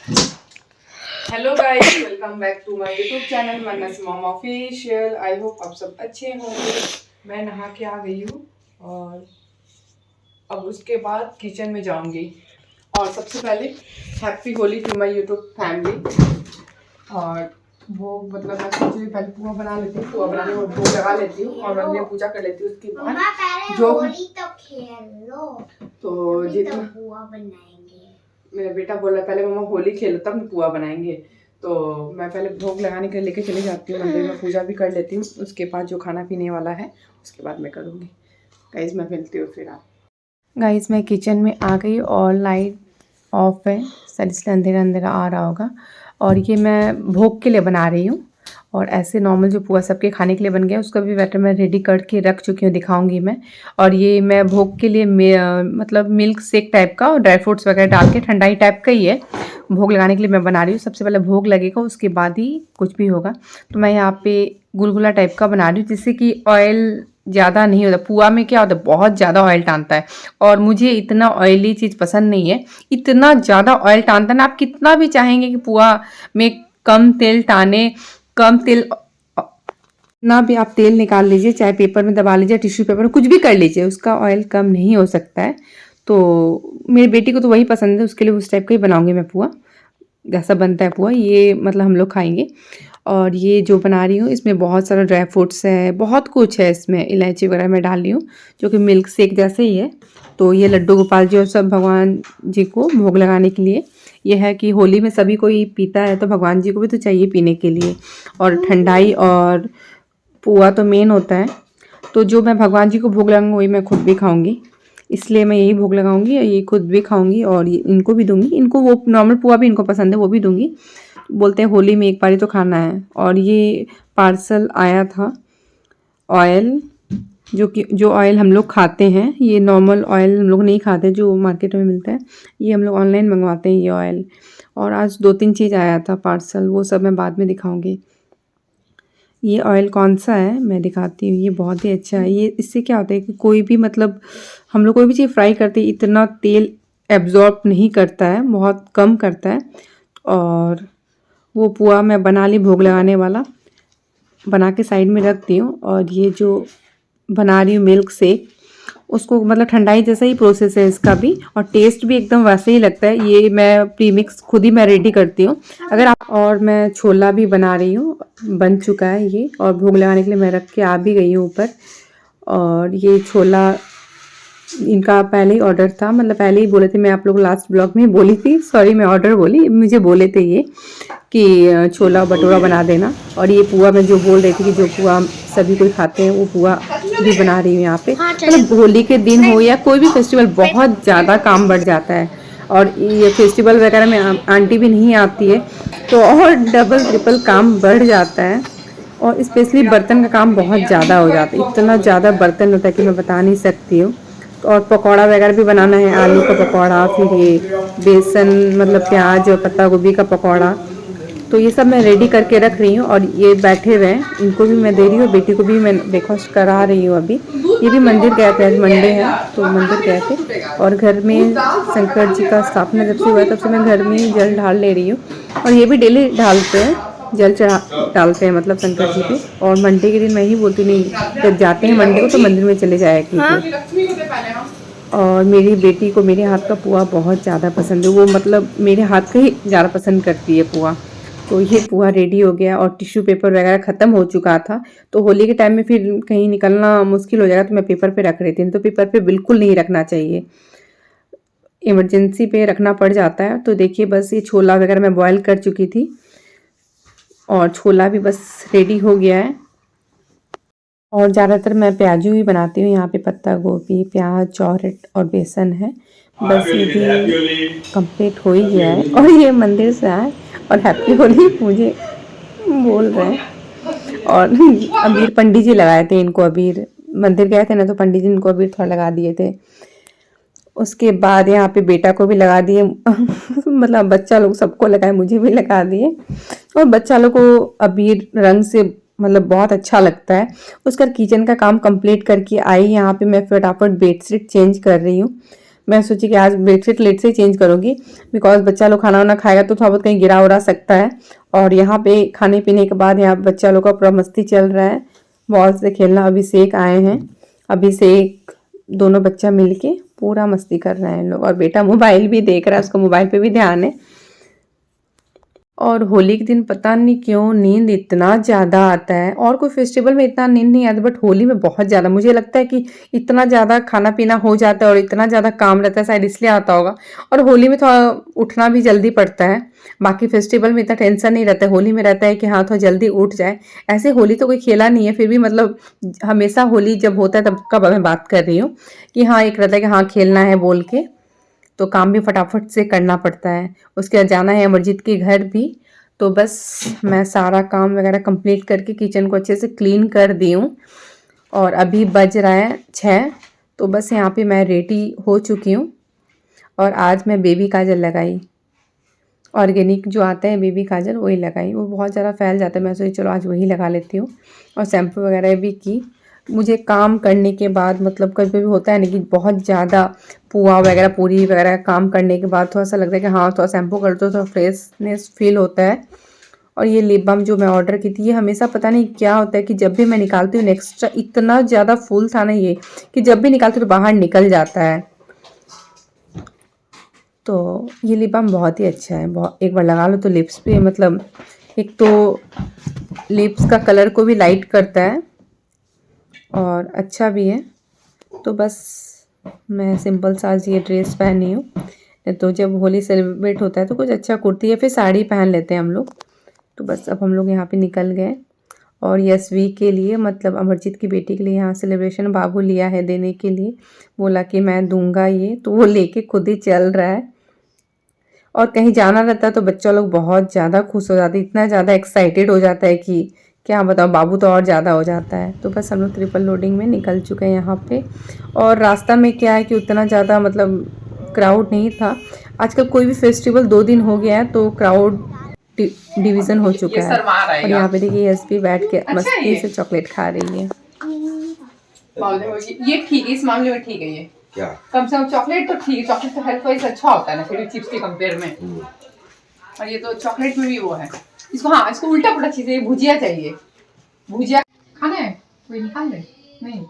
Hello guys, welcome back to my YouTube channel मन्नस mom official. I hope आप सब अच्छे होंगे। मैं नहा के आ गई हूँ और अब उसके बाद किचन में जाऊंगी। और सबसे पहले happy Holi to my YouTube family. और वो मतलब मैं सोच रही पहले पुआ बना लेती हूँ, पुआ बनाने में भोग लगा लेती हूँ और मंदिर में पूजा कर लेती हूँ। उसके बाद जो होली तो खेल लो, तो जितना पुआ बनाएंगे। मेरा बेटा बोल रहा पहले मम्मा होली खेलो तब न पुआ बनाएंगे। तो मैं पहले भोग लगाने के लिए लेके चली जाती हूँ मंदिर में, पूजा भी कर लेती हूँ। उसके बाद जो खाना पीने वाला है उसके बाद मैं करूँगी। गाइस मैं मिलती हूँ फिर आप। गाइस मैं किचन में आ गई और लाइट ऑफ है, सर इसलिए अंधेरा अंधेरा आ रहा होगा। और ये मैं भोग के लिए बना रही हूँ। और ऐसे नॉर्मल जो पुआ सबके खाने के लिए बन गया उसका भी बैटर मैं रेडी करके रख चुकी हूँ, दिखाऊंगी मैं। और ये मैं भोग के लिए मतलब मिल्क शेक टाइप का और ड्राई फ्रूट्स वगैरह डाल के ठंडाई टाइप का ही है। भोग लगाने के लिए मैं बना रही हूँ। सबसे पहले भोग लगेगा उसके बाद ही कुछ भी होगा। तो मैं यहाँ पे गुलगुला टाइप का बना रही हूँ जिससे कि ऑयल ज़्यादा नहीं होता। पुआ में क्या होता है, बहुत ज़्यादा ऑयल टानता है और मुझे इतना ऑयली चीज़ पसंद नहीं है। इतना ज़्यादा ऑयल टानता है ना, आप कितना भी चाहेंगे कि पुआ में कम तेल टाने, कम तेल ना भी आप तेल निकाल लीजिए, चाहे पेपर में दबा लीजिए, टिश्यू पेपर में कुछ भी कर लीजिए, उसका ऑयल कम नहीं हो सकता है। तो मेरी बेटी को तो वही पसंद है, उसके लिए उस टाइप का ही बनाऊंगी मैं पुआ। जैसा बनता है पुआ ये मतलब हम लोग खाएंगे। और ये जो बना रही हूँ इसमें बहुत सारा ड्राई फ्रूट्स है, बहुत कुछ है इसमें, इलायची वगैरह मैं डाल रही हूँ जो कि मिल्क शेक जैसे ही है। तो ये लड्डू गोपाल जी और सब भगवान जी को भोग लगाने के लिए। यह है कि होली में सभी कोई पीता है तो भगवान जी को भी तो चाहिए पीने के लिए। और ठंडाई और पुआ तो मेन होता है। तो जो मैं भगवान जी को भोग लगाऊंगी वही मैं खुद भी खाऊंगी, इसलिए मैं यही भोग लगाऊंगी, ये खुद भी खाऊंगी और इनको भी दूंगी। इनको वो नॉर्मल पुआ भी इनको पसंद है, वो भी दूंगी। बोलते हैं होली में एक बार ही तो खाना है। और ये पार्सल आया था ऑयल, जो ऑयल हम लोग खाते हैं, ये नॉर्मल ऑयल हम लोग नहीं खाते जो मार्केट में मिलता है, ये हम लोग ऑनलाइन मंगवाते हैं ये ऑयल। और आज 2-3 चीज़ आया था पार्सल, वो सब मैं बाद में दिखाऊंगी। ये ऑयल कौन सा है मैं दिखाती हूँ, ये बहुत ही अच्छा है। ये इससे क्या होता है कि कोई भी मतलब हम लोग कोई भी चीज़ फ्राई करते हैं इतना तेल एब्जॉर्ब नहीं करता है, बहुत कम करता है। और वो पुआ मैं बना ली भोग लगाने वाला, बना के साइड में रख दी हूँ। और ये जो बना रही हूँ मिल्क शेक, उसको मतलब ठंडाई जैसा ही प्रोसेस है इसका भी, और टेस्ट भी एकदम वैसे ही लगता है। ये मैं प्रीमिक्स खुद ही मैं रेडी करती हूँ अगर आप। और मैं छोला भी बना रही हूँ, बन चुका है ये, और भोग लगाने के लिए मैं रख के आ भी गई हूँ ऊपर। और ये छोला इनका पहले ही ऑर्डर था, मतलब पहले ही बोले थे, मैं आप लोग लास्ट ब्लॉग में बोली थी, सॉरी मैं ऑर्डर बोली, मुझे बोले थे ये कि छोला भटूरा बना देना। और ये पुआ मैं जो बोल रही थी कि जो पुआ सभी कोई खाते हैं वो पुआ भी बना रही हूँ यहाँ पे। मतलब होली के दिन हो या कोई भी फेस्टिवल, बहुत ज़्यादा काम बढ़ जाता है। और ये फेस्टिवल वगैरह में आंटी भी नहीं आती है तो और डबल ट्रिपल काम बढ़ जाता है। और स्पेशली बर्तन का काम बहुत ज़्यादा हो जाता है, इतना ज़्यादा बर्तन होता है कि मैं बता नहीं सकती हूँ। और पकौड़ा वगैरह भी बनाना है, आलू का पकौड़ा, फिर ये बेसन मतलब प्याज और पत्ता गोभी का पकौड़ा। तो ये सब मैं रेडी करके रख रही हूँ। और ये बैठे हुए हैं, इनको भी मैं दे रही हूँ, बेटी को भी मैं ब्रेकफास्ट करा रही हूँ अभी। ये भी मंदिर गए थे, आज मंडे है तो मंदिर गए थे। और घर में शंकर जी का स्थापना जब से हुआ है तब से मैं घर में ही जल ढाल ले रही हूँ। और ये भी डेली ढालते हैं, जल चढ़ा डालते हैं मतलब शंकर जी पे। और मंडे के दिन मैं ही बोलती नहीं, जब जाते हैं मंडे को तो मंदिर में चले जाया कीजिए। और मेरी बेटी को मेरे हाथ का पुआ बहुत ज़्यादा पसंद है, वो मतलब मेरे हाथ का ही ज़्यादा पसंद करती है पुआ। तो ये पुआ रेडी हो गया और टिश्यू पेपर वगैरह ख़त्म हो चुका था। तो होली के टाइम में फिर कहीं निकलना मुश्किल हो जाएगा तो मैं पेपर पे रख रही थी। तो पेपर पे बिल्कुल नहीं रखना चाहिए, इमरजेंसी पे रखना पड़ जाता है। तो देखिए बस ये छोला वगैरह मैं बॉयल कर चुकी थी और छोला भी बस रेडी हो गया है। और ज़्यादातर मैं प्याजू ही बनाती हूँ, यहाँ पे पत्ता गोभी, प्याज, चौरट और बेसन है। बस ये भी कंप्लीट हो ही गया है। और ये मंदिर से आए और हैप्पी होली मुझे बोल रहे हैं। और अबीर पंडित जी लगाए थे इनको, अबीर मंदिर गए थे ना तो पंडित जी इनको अबीर थोड़ा लगा दिए थे। उसके बाद यहाँ पे बेटा को भी लगा दिए मतलब बच्चा लोग सबको लगाए, मुझे भी लगा दिए। और बच्चा लोग को अबीर रंग से मतलब बहुत अच्छा लगता है। उसका किचन का काम कंप्लीट करके आई, यहाँ पे मैं फटाफट बेडशीट चेंज कर रही हूँ। मैं सोची कि आज बेडशीट लेट से ही चेंज करूँगी, बिकॉज बच्चा लोग खाना वाना खाएगा तो थोड़ा बहुत कहीं गिरा उड़ा सकता है। और यहाँ पे खाने पीने के बाद यहाँ बच्चा लोग का पूरा मस्ती चल रहा है, बॉल से खेलना। अभिषेक आए हैं, अभिषेक दोनों बच्चा मिलके पूरा मस्ती कर रहे हैं लोग, और बेटा मोबाइल भी देख रहा है, उसको मोबाइल पे भी ध्यान है। और होली के दिन पता नहीं क्यों नींद इतना ज़्यादा आता है, और कोई फेस्टिवल में इतना नींद नहीं आता, बट होली में बहुत ज़्यादा। मुझे लगता है कि इतना ज़्यादा खाना पीना हो जाता है और इतना ज़्यादा काम रहता है, शायद इसलिए आता होगा। और होली में थोड़ा उठना भी जल्दी पड़ता है, बाकी फेस्टिवल में इतना टेंशन नहीं रहता है, होली में रहता है कि हाँ थोड़ा जल्दी उठ जाए। ऐसे होली तो कोई खेला नहीं है, फिर भी मतलब हमेशा होली जब होता है तब कब मैं बात कर रही हूँ कि हाँ एक रहता है कि हाँ खेलना है बोल के, तो काम भी फटाफट से करना पड़ता है। उसके बाद जाना है अमरजीत के घर भी, तो बस मैं सारा काम वगैरह कंप्लीट करके किचन को अच्छे से क्लीन कर दी हूँ। और अभी बज रहा है 6, तो बस यहाँ पे मैं रेडी हो चुकी हूँ। और आज मैं बेबी काजल लगाई, ऑर्गेनिक जो आता है बेबी काजल वही लगाई। वो बहुत ज़्यादा फैल जाता है, मैं सोची चलो आज वही लगा लेती हूँ। और शैम्पू वगैरह भी की। मुझे काम करने के बाद मतलब कभी कभी होता है ना कि बहुत ज़्यादा पुआ वगैरह पूरी वगैरह काम करने के बाद थोड़ा सा लगता है कि हाँ थोड़ा शैम्पू कर दो, थोड़ा फ्रेशनेस फील होता है। और ये लिप बाम जो मैं ऑर्डर की थी, ये हमेशा पता नहीं क्या होता है कि जब भी मैं निकालती हूँ एक्स्ट्रा इतना ज़्यादा फुल था ना ये, कि जब भी निकालती हूँ तो बाहर निकल जाता है। तो ये लिप बाम बहुत ही अच्छा है, बहुत एक बार लगा लो तो लिप्स पे मतलब एक तो लिप्स का कलर को भी लाइट करता है और अच्छा भी है। तो बस मैं सिंपल सा आज ये ड्रेस पहनी हूँ, तो जब होली सेलिब्रेट होता है तो कुछ अच्छा कुर्ती या फिर साड़ी पहन लेते हैं हम लोग। तो बस अब हम लोग यहाँ पे निकल गए, और यशवी के लिए मतलब अमरजीत की बेटी के लिए यहाँ सेलिब्रेशन बाबू लिया है देने के लिए, बोला कि मैं दूंगा ये, तो वो लेके खुद ही चल रहा है। और कहीं जाना रहता है तो बच्चा लोग बहुत ज़्यादा खुश हो जाते हैं, इतना ज़्यादा एक्साइटेड हो जाता है कि क्या बताओ, बाबू तो और ज़्यादा हो जाता है। तो बस हम लोग ट्रिपल लोडिंग में निकल चुके हैं यहाँ पे। और रास्ता में क्या है कि उतना ज़्यादा मतलब क्राउड नहीं था। आजकल कोई भी फेस्टिवल 2 दिन हो गया है तो क्राउड डिवीज़न हो चुका है। और यहाँ पे देखिए एसपी बैठ के मस्ती से चॉकलेट खा रही है। ये ठीक है, इस मामले में ठीक है। ये क्या कम से कम चॉकलेट तो ठीक है, चॉकलेट तो हेल्थ वाइज अच्छा होता है ना फिर चिप्स के कंपेयर में। और ये तो चॉकलेट में भी वो है। इसको हाँ इसको उल्टा पुल्टा चीजें, भुजिया चाहिए, भुजिया खाना है कोई निकाल दे नहीं,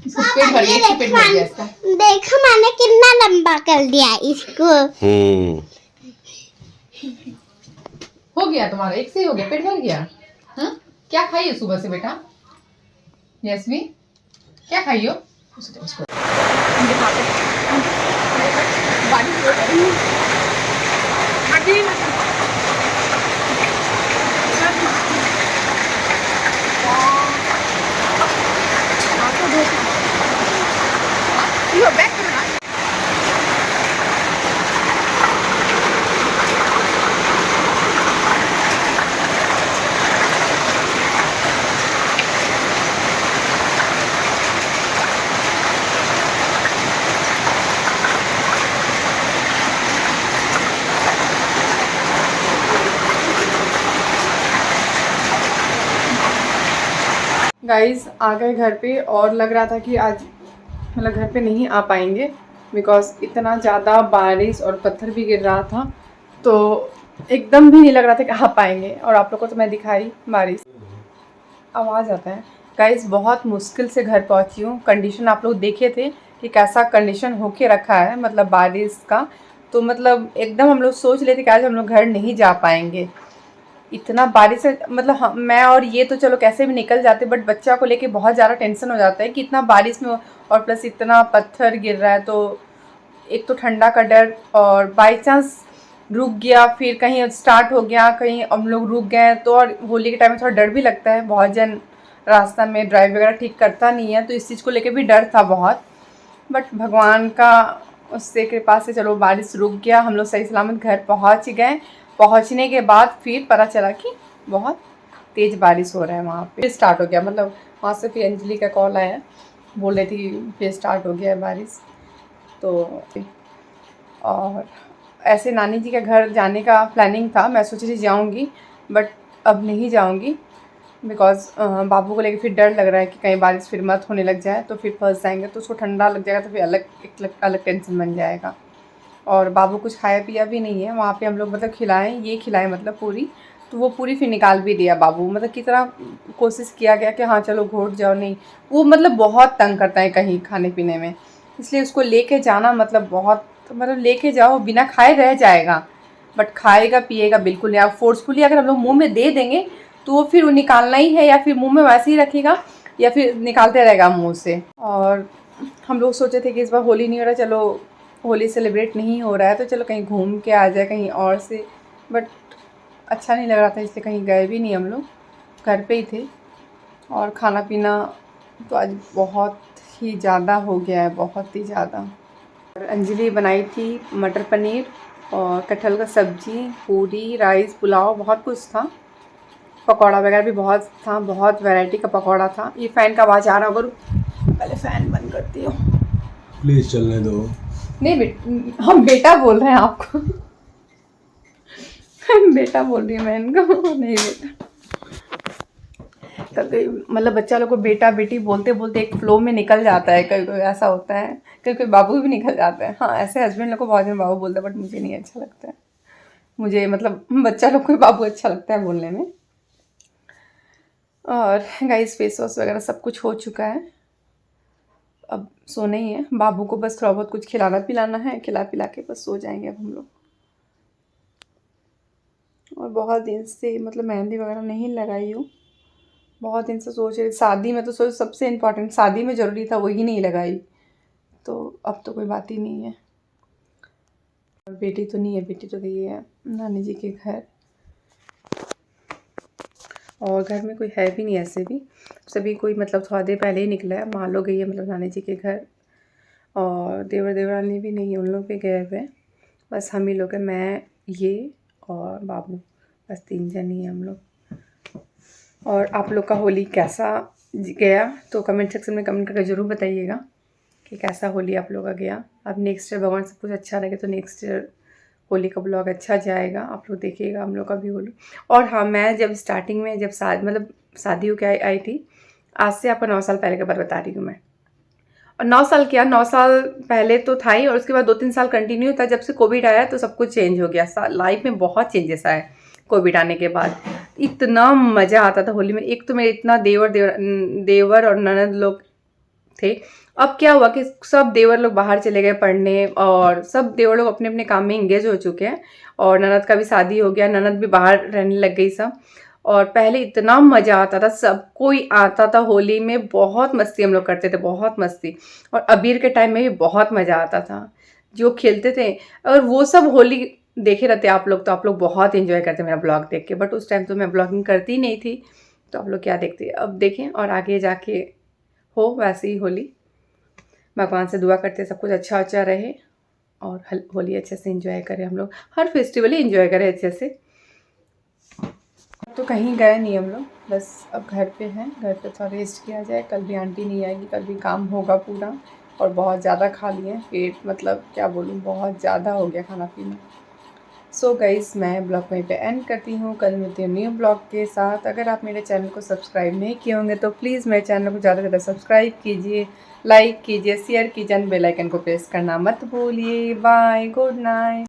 इसको पेट भर गया, पेट भर गया इसका। देखो मैंने कितना लंबा कर दिया इसको। हो गया तुम्हारा, एक से ही हो गया, पेट भर गया। हाँ क्या खाई है सुबह से बेटा? यशवी क्या खाई हो? गाइस आ गए घर पे, और लग रहा था कि आज मतलब घर पे नहीं आ पाएंगे, बिकॉज इतना ज़्यादा बारिश और पत्थर भी गिर रहा था, तो एकदम भी नहीं लग रहा था कि आ पाएंगे। और आप लोग को तो मैं दिखाई बारिश, आवाज़ आता है। गाइस बहुत मुश्किल से घर पहुंची हूँ। कंडीशन आप लोग देखे थे कि कैसा कंडीशन होके रखा है मतलब बारिश का, तो मतलब एकदम हम लोग सोच लेते कि आज हम लोग घर नहीं जा पाएंगे। इतना बारिश है मतलब मैं और ये तो चलो कैसे भी निकल जाते, बट बच्चा को लेके बहुत ज़्यादा टेंशन हो जाता है कि इतना बारिश में और प्लस इतना पत्थर गिर रहा है, तो एक तो ठंडा का डर, और बाई चांस रुक गया फिर कहीं स्टार्ट हो गया, कहीं हम लोग रुक गए तो, और होली के टाइम में थोड़ा डर भी लगता है। बहुत जन रास्ता में ड्राइव वगैरह ठीक करता नहीं है, तो इस चीज़ को लेके भी डर था बहुत। बट भगवान का उससे कृपा से चलो बारिश रुक गया, हम लोग सही सलामत घर पहुंच गए। पहुंचने के बाद फिर पता चला कि बहुत तेज़ बारिश हो रहा है वहाँ पे, स्टार्ट हो गया। मतलब वहाँ से फिर अंजलि का कॉल आया, बोल रही थी फिर स्टार्ट हो गया है बारिश। तो और ऐसे नानी जी के घर जाने का प्लानिंग था, मैं सोच रही जाऊँगी बट अब नहीं जाऊँगी, बिकॉज बाबू को लेके फिर डर लग रहा है कि कहीं बारिश फिर मत होने लग जाए तो फिर फंस जाएंगे, तो उसको ठंडा लग जाएगा तो फिर अलग टेंशन बन जाएगा। और बाबू कुछ खाया पिया भी नहीं है वहाँ पे, हम लोग मतलब खिलाएं, ये खिलाएं मतलब पूरी, तो वो पूरी फिर निकाल भी दिया बाबू, मतलब कितना कोशिश किया गया कि हाँ चलो घोट जाओ, नहीं वो मतलब बहुत तंग करता है कहीं खाने पीने में, इसलिए उसको लेके जाना मतलब बहुत, मतलब लेके जाओ बिना खाए रह जाएगा बट खाएगा पिएगा बिल्कुल नहीं। आप फोर्सफुली अगर हम लोग मुँह में दे देंगे तो वो फिर वो निकालना ही है, या फिर मुँह में वैसे ही रखेगा या फिर निकालते रहेगा मुँह से। और हम लोग सोचे थे कि इस बार होली नहीं हो रहा, चलो होली सेलिब्रेट नहीं हो रहा है तो चलो कहीं घूम के आ जाए कहीं और से, बट अच्छा नहीं लग रहा था इसलिए कहीं गए भी नहीं, हम लोग घर पे ही थे। और खाना पीना तो आज बहुत ही ज़्यादा हो गया है, बहुत ही ज़्यादा। और अंजलि बनाई थी मटर पनीर और कटहल का सब्जी, पूरी, राइस, पुलाव, बहुत कुछ था, पकौड़ा वगैरह भी बहुत था, बहुत वैरायटी का पकौड़ा था। ये फ़ैन का आवाज़ आ रहा होगा, पहले फ़ैन बंद करती हूँ, प्लीज चलने दो। नहीं हम बेटा बोल रहे हैं आपको बेटा बोल रही हूँ मैं इनको, नहीं बेटा। कभी मतलब बच्चा लोग को बेटा बेटी बोलते बोलते एक फ्लो में निकल जाता है, कभी कोई ऐसा होता है, कभी कोई बाबू भी निकल जाता है। हाँ ऐसे हस्बैंड लोग को बहुत दिन बाबू बोलते हैं बट मुझे नहीं अच्छा लगता है, मुझे मतलब बच्चा लोग को बाबू अच्छा लगता है बोलने में। और गाइस फेस वॉश वगैरह सब कुछ हो चुका है, अब सोना ही है, बाबू को बस थोड़ा बहुत कुछ खिलाना पिलाना है, खिला पिला के बस सो जाएंगे अब हम लोग। और बहुत दिन से मतलब मेहंदी वगैरह नहीं लगाई हूँ, बहुत दिन से सोच रही, शादी में तो सोच सबसे इम्पोर्टेंट शादी में ज़रूरी था, वही नहीं लगाई, तो अब तो कोई बात ही नहीं है। और बेटी तो नहीं है, बेटी तो गई है नानी जी के घर, और घर में कोई है भी नहीं ऐसे भी, सभी कोई मतलब थोड़ा देर पहले ही निकला है, माँ लोग गई है मतलब नानी जी के घर, और देवर देवरानी भी नहीं है, उन लोग भी गए हुए हैं, बस हम ही लोग हैं, मैं ये और बाबू, बस 3 जन ही हैं हम लोग। और आप लोग का होली कैसा गया तो कमेंट सेक्शन में कमेंट करके ज़रूर बताइएगा कि कैसा होली आप लोग का गया। अब नेक्स्ट ईयर भगवान सब कुछ अच्छा लगे तो नेक्स्ट ईयर होली का ब्लॉग अच्छा जाएगा, आप लोग देखिएगा हम लोग का भी होली। और हाँ मैं जब स्टार्टिंग में जब शादी हो के आई थी, आज से आपका 9 साल पहले का बात बता रही हूँ मैं, और 9 साल क्या 9 साल पहले तो था ही, और उसके बाद 2-3 साल कंटिन्यू था, जब से कोविड आया तो सब कुछ चेंज हो गया, लाइफ में बहुत चेंजेस आए कोविड आने के बाद। इतना मज़ा आता था होली में, एक तो मेरे इतना देवर और ननद लोग थे, अब क्या हुआ कि सब देवर लोग बाहर चले गए पढ़ने, और सब देवर लोग अपने अपने काम में इंगेज हो चुके हैं, और ननद का भी शादी हो गया, ननद भी बाहर रहने लग गई सब। और पहले इतना मज़ा आता था, सब कोई आता था होली में, बहुत मस्ती हम लोग करते थे, बहुत मस्ती, और अबीर के टाइम में भी बहुत मज़ा आता था, जो खेलते थे। और वो सब होली देखे रहते आप लोग, तो आप लोग बहुत एंजॉय करते मेरा ब्लॉग देख के, बट उस टाइम तो मैं ब्लॉगिंग करती ही नहीं थी, तो आप लोग क्या देखते, अब देखें और आगे जाके हो वैसे ही होली। भगवान से दुआ करते सब कुछ अच्छा अच्छा रहे, और होली अच्छे से एंजॉय करें, हम लोग हर फेस्टिवल ही एंजॉय करें अच्छे से। तो कहीं गए नहीं हम लोग, बस अब घर पे हैं, घर पे थोड़ा रेस्ट किया जाए, कल भी आंटी नहीं आएगी, कल भी काम होगा पूरा, और बहुत ज़्यादा खा लिए पेट, मतलब क्या बोलूँ बहुत ज़्यादा हो गया खाना पीना। सो गाइस मैं ब्लॉग वहीं पे एंड करती हूँ, कल मिलती हूँ न्यू ब्लॉग के साथ। अगर आप मेरे चैनल को सब्सक्राइब नहीं किए होंगे तो प्लीज़ मेरे चैनल को ज़्यादा से ज़्यादा सब्सक्राइब कीजिए, लाइक कीजिए, शेयर कीजिए, बेल आइकन को प्रेस करना मत भूलिए। Bye, good night.